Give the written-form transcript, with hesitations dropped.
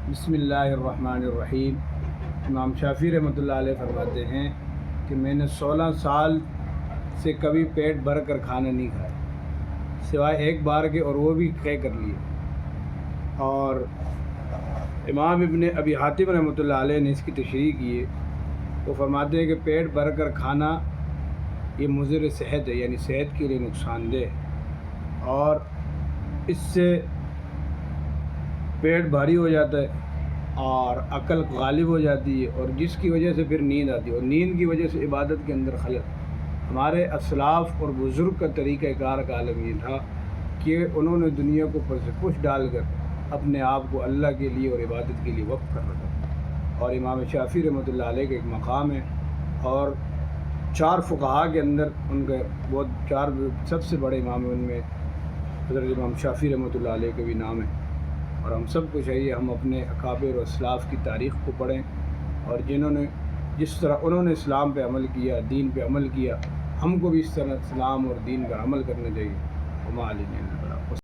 بسم اللہ الرحمن الرحیم۔ امام شافعی رحمۃ اللہ علیہ فرماتے ہیں کہ میں نے 16 سال سے کبھی پیٹ بھر کر کھانا نہیں کھایا سوائے ایک بار کے، اور وہ بھی طے کر لیے۔ اور امام ابن ابی حاتم رحمۃ اللہ علیہ نے اس کی تشریح کی ہے۔ وہ فرماتے ہیں کہ پیٹ بھر کر کھانا یہ مضر صحت ہے، یعنی صحت کے لیے نقصان دہ ہے، اور اس سے پیٹ بھاری ہو جاتا ہے اور عقل غالب ہو جاتی ہے، اور جس کی وجہ سے پھر نیند آتی ہے، اور نیند کی وجہ سے عبادت کے اندر خلل۔ ہمارے اسلاف اور بزرگ کا طریقہ کار کا عالم یہ تھا کہ انہوں نے دنیا کو پش ڈال کر اپنے آپ کو اللہ کے لیے اور عبادت کے لیے وقف کر رکھا۔ اور امام شافعی رحمۃ اللہ علیہ کا ایک مقام ہے، اور 4 فقہا کے اندر ان کا بہت 4 سب سے بڑے امام ہیں، ان میں حضرت امام شافعی رحمۃ اللہ علیہ کا بھی نام ہے۔ اور ہم سب کو چاہیے ہم اپنے اکابر و اسلاف کی تاریخ کو پڑھیں، اور جنہوں نے جس طرح انہوں نے اسلام پہ عمل کیا، دین پہ عمل کیا، ہم کو بھی اس طرح اسلام اور دین پر عمل کرنا چاہیے۔ وما علینا الا البلاغ۔